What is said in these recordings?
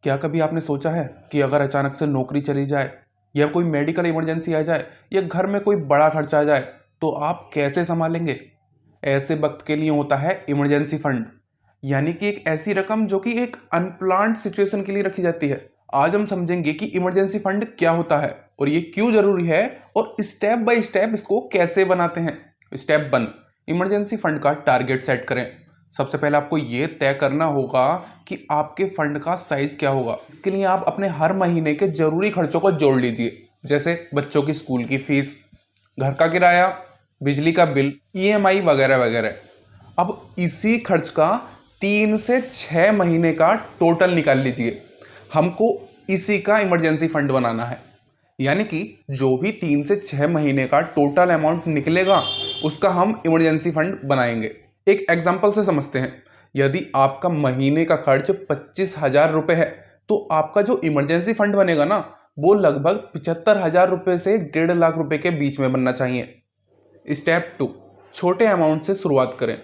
क्या कभी आपने सोचा है कि अगर अचानक से नौकरी चली जाए या कोई मेडिकल इमरजेंसी आ जाए या घर में कोई बड़ा खर्चा आ जाए तो आप कैसे संभालेंगे? ऐसे वक्त के लिए होता है इमरजेंसी फंड, यानी कि एक ऐसी रकम जो कि एक अनप्लान्ड सिचुएशन के लिए रखी जाती है। आज हम समझेंगे कि इमरजेंसी फंड क्या होता है और ये क्यों जरूरी है और स्टेप बाय स्टेप इसको कैसे बनाते हैं। स्टेप 1, इमरजेंसी फंड का टारगेट सेट करें। सबसे पहले आपको ये तय करना होगा कि आपके फंड का साइज क्या होगा। इसके लिए आप अपने हर महीने के जरूरी खर्चों को जोड़ लीजिए, जैसे बच्चों की स्कूल की फीस, घर का किराया, बिजली का बिल, ईएमआई वगैरह वगैरह। अब इसी खर्च का 3 से 6 महीने का टोटल निकाल लीजिए। हमको इसी का इमरजेंसी फंड बनाना है, यानी कि जो भी 3 से 6 महीने का टोटल अमाउंट निकलेगा उसका हम इमरजेंसी फंड बनाएंगे। एक एग्जांपल से समझते हैं। यदि आपका महीने का खर्च 25,000 रुपये है तो आपका जो इमरजेंसी फंड बनेगा ना, वो लगभग 75,000 रुपये से 1.5 लाख रुपए के बीच में बनना चाहिए। स्टेप 2, छोटे अमाउंट से शुरुआत करें।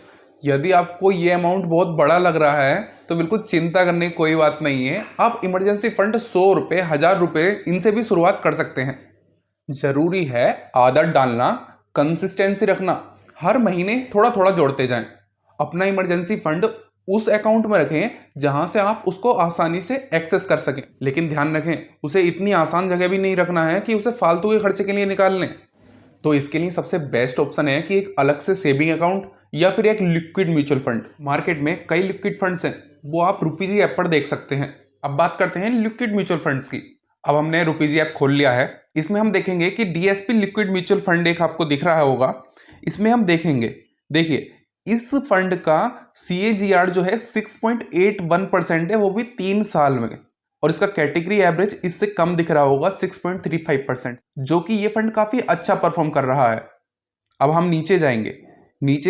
यदि आपको ये अमाउंट बहुत बड़ा लग रहा है तो बिल्कुल चिंता करने की कोई बात नहीं है। आप इमरजेंसी फंड 100 रुपये, 1,000 रुपये इनसे भी शुरुआत कर सकते हैं। जरूरी है आदत डालना, कंसिस्टेंसी रखना, हर महीने थोड़ा थोड़ा जोड़ते जाएं। अपना इमरजेंसी फंड उस अकाउंट में रखें जहां से आप उसको आसानी से एक्सेस कर सकें, लेकिन ध्यान रखें उसे इतनी आसान जगह भी नहीं रखना है कि उसे फालतू के खर्चे के लिए निकाल लें। तो इसके लिए सबसे बेस्ट ऑप्शन है कि एक अलग से सेविंग अकाउंट या फिर एक लिक्विड म्यूचुअल फंड। मार्केट में कई लिक्विड फंड्स हैं, वो आप रुपीजी ऐप पर देख सकते हैं। अब बात करते हैं लिक्विड म्यूचुअल फंड्स की। अब हमने रुपीजी ऐप खोल लिया है। इसमें हम देखेंगे कि डीएसपी लिक्विड म्यूचुअल फंड एक आपको दिख रहा होगा। इसमें हम देखेंगे, देखिए इस फंड का CAGR जो है 6.81% है, वो भी 3 साल में। और इसका कैटेगरी एवरेज इससे कम दिख रहा होगा 6.35%, जो कि ये फंड काफी अच्छा परफॉर्म कर रहा है। अब हम नीचे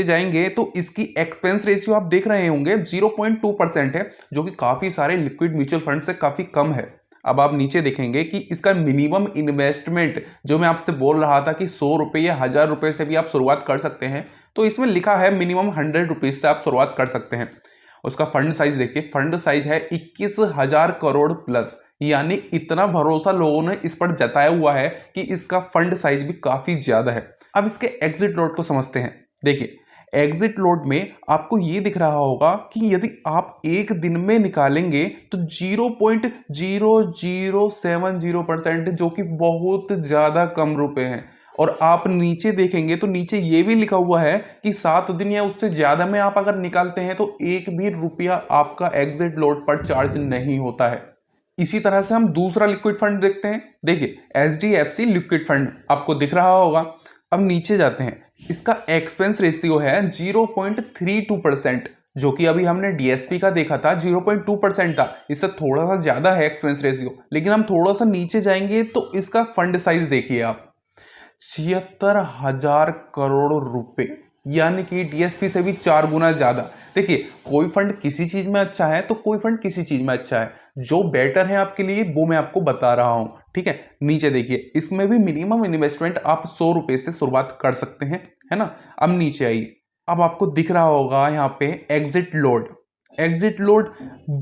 जाएंगे तो इसकी एक्सपेंस रेशियो आप देख रहे होंगे 0.2% है, जो कि काफी सारे लिक्विड म्यूचुअल फंड से काफी कम है। अब आप नीचे देखेंगे कि इसका मिनिमम इन्वेस्टमेंट जो मैं आपसे बोल रहा था कि 100 रुपये या 1,000 रुपये से भी आप शुरुआत कर सकते हैं, तो इसमें लिखा है मिनिमम 100 रुपीज से आप शुरुआत कर सकते हैं। उसका फंड साइज देखिए, फंड साइज है 21,000 करोड़ प्लस, यानी इतना भरोसा लोगों ने इस पर जताया हुआ है कि इसका फंड साइज भी काफी ज्यादा है। अब इसके एग्जिट लोड को समझते हैं। देखिए एग्जिट लोड में आपको ये दिख रहा होगा कि यदि आप एक दिन में निकालेंगे तो 0.0070%, जो कि बहुत ज्यादा कम रुपए हैं। और आप नीचे देखेंगे तो नीचे ये भी लिखा हुआ है कि 7 दिन या उससे ज्यादा में आप अगर निकालते हैं तो एक भी रुपया आपका एग्जिट लोड पर चार्ज नहीं होता है। इसी तरह से हम दूसरा लिक्विड फंड देखते हैं। देखिए HDFC लिक्विड फंड आपको दिख रहा होगा। अब नीचे जाते हैं, इसका एक्सपेंस रेशियो है 0.32%, जो कि अभी हमने DSP का देखा था 0.2% था। इससे थोड़ा सा ज्यादा है एक्सपेंस रेशियो। लेकिन हम थोड़ा सा नीचे जाएंगे तो इसका फंड साइज देखिए आप, 76,000 करोड़ रुपए, यानी कि DSP से भी 4 गुना ज्यादा। देखिए कोई फंड किसी चीज में अच्छा है तो कोई फंड किसी चीज में अच्छा है। जो बेटर है आपके लिए वो मैं आपको बता रहा हूं, ठीक है। नीचे देखिए इसमें भी मिनिमम इन्वेस्टमेंट आप 100 रुपए से शुरुआत कर सकते हैं, है ना। अब नीचे आइए, अब आपको दिख रहा होगा यहाँ पे एग्जिट लोड। एग्जिट लोड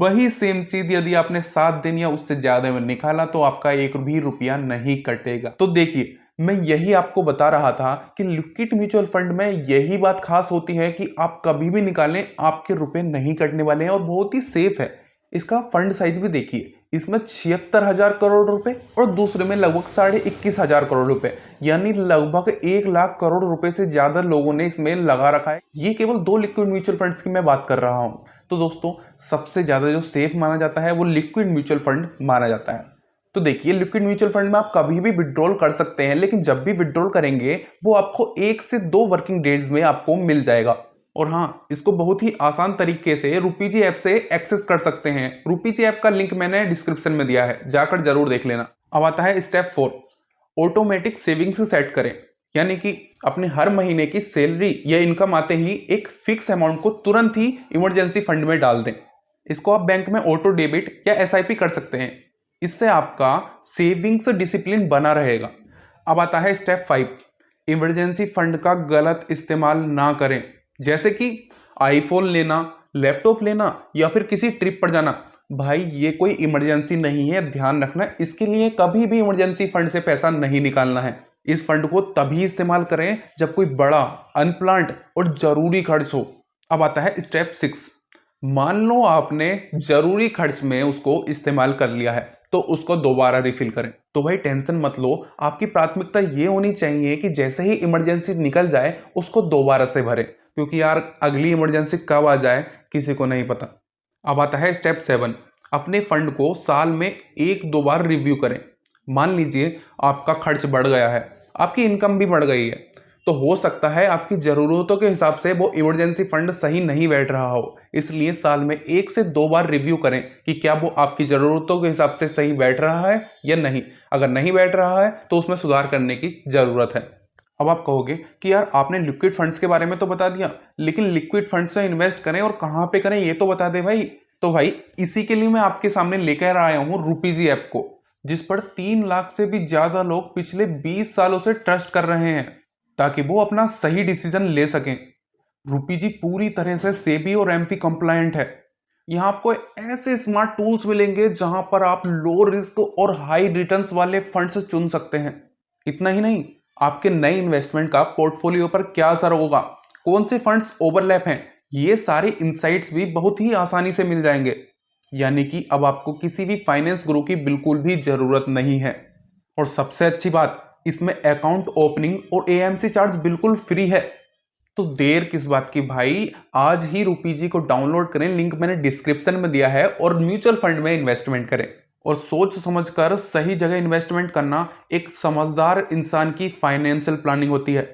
वही सेम चीज, यदि आपने 7 दिन या उससे ज्यादा में निकाला तो आपका एक भी रुपया नहीं कटेगा। तो देखिए मैं यही आपको बता रहा था कि लिक्विड म्यूचुअल फंड में यही बात खास होती है कि आप कभी भी निकालें आपके रुपए नहीं कटने वाले हैं और बहुत ही सेफ है। इसका फंड साइज भी देखिए, इसमें 76,000 करोड़ रुपए और दूसरे में लगभग 21,500 करोड़ रुपए, यानी लगभग 1 लाख करोड़ रुपए से ज्यादा लोगों ने इसमें लगा रखा है। ये केवल 2 लिक्विड म्यूचुअल फंड्स की मैं बात कर रहा हूं। तो दोस्तों सबसे ज्यादा जो सेफ माना जाता है वो लिक्विड म्यूचुअल फंड माना जाता है। तो देखिए लिक्विड म्यूचुअल फंड में आप कभी भी विड्रॉल कर सकते हैं, लेकिन जब भी विड्रॉल करेंगे वो आपको 1 से 2 वर्किंग डेज में आपको मिल जाएगा। और हाँ, इसको बहुत ही आसान तरीके से रुपीजी ऐप से एक्सेस कर सकते हैं। रुपीजी ऐप का लिंक मैंने डिस्क्रिप्शन में दिया है, जाकर जरूर देख लेना। अब आता है स्टेप 4, ऑटोमेटिक सेविंग्स सेट करें, यानी कि अपने हर महीने की सैलरी या इनकम आते ही एक फिक्स अमाउंट को तुरंत ही इमरजेंसी फंड में डाल दें। इसको आप बैंक में ऑटो डेबिट या SIP कर सकते हैं। इससे आपका सेविंग्स डिसिप्लिन बना रहेगा। अब आता है स्टेप 5, इमरजेंसी फंड का गलत इस्तेमाल ना करें, जैसे कि आईफोन लेना, लैपटॉप लेना या फिर किसी ट्रिप पर जाना। भाई ये कोई इमरजेंसी नहीं है, ध्यान रखना। इसके लिए कभी भी इमरजेंसी फंड से पैसा नहीं निकालना है। इस फंड को तभी इस्तेमाल करें जब कोई बड़ा, अनप्लान्ड और जरूरी खर्च हो। अब आता है स्टेप 6। मान लो आपने जरूरी खर्च में उसको इस्तेमाल कर लिया है, तो उसको दोबारा रिफिल करें। तो भाई टेंशन मत लो, आपकी प्राथमिकता ये होनी चाहिए कि जैसे ही इमरजेंसी निकल जाए उसको दोबारा से भरें, क्योंकि यार अगली इमरजेंसी कब आ जाए किसी को नहीं पता। अब आता है स्टेप 7। अपने फंड को साल में 1-2 बार रिव्यू करें। मान लीजिए आपका खर्च बढ़ गया है, आपकी इनकम भी बढ़ गई है, तो हो सकता है आपकी ज़रूरतों के हिसाब से वो इमरजेंसी फंड सही नहीं बैठ रहा हो। इसलिए साल में 1 से 2 बार रिव्यू करें कि क्या वो आपकी ज़रूरतों के हिसाब से सही बैठ रहा है या नहीं। अगर नहीं बैठ रहा है तो उसमें सुधार करने की ज़रूरत है। अब आप कहोगे कि यार आपने लिक्विड फंड्स के बारे में तो बता दिया, लेकिन लिक्विड फंड्स से इन्वेस्ट करें और कहाँ पे करें ये तो बता दे भाई। तो भाई इसी के लिए मैं आपके सामने लेकर आया हूँ रूपीजी ऐप को, जिस पर 3 लाख से भी ज्यादा लोग पिछले 20 सालों से ट्रस्ट कर रहे हैं, ताकि वो अपना सही डिसीजन ले सकें। रूपीजी पूरी तरह से सेबी और एमफी कंप्लायंट है। यहाँ आपको ऐसे स्मार्ट टूल्स मिलेंगे जहां पर आप लो रिस्क और हाई रिटर्न्स वाले फंड्स चुन सकते हैं। इतना ही नहीं, आपके नए इन्वेस्टमेंट का पोर्टफोलियो पर क्या असर होगा, कौन से फंड्स ओवरलैप हैं, ये सारे इंसाइट्स भी बहुत ही आसानी से मिल जाएंगे। यानी कि अब आपको किसी भी फाइनेंस गुरु की बिल्कुल भी जरूरत नहीं है। और सबसे अच्छी बात, इसमें अकाउंट ओपनिंग और एएमसी चार्ज बिल्कुल फ्री है। तो देर किस बात की भाई, आज ही रूपीजी को डाउनलोड करें, लिंक मैंने डिस्क्रिप्शन में दिया है, और म्यूचुअल फंड में इन्वेस्टमेंट करें। और सोच समझकर सही जगह इन्वेस्टमेंट करना एक समझदार इंसान की फाइनेंशियल प्लानिंग होती है।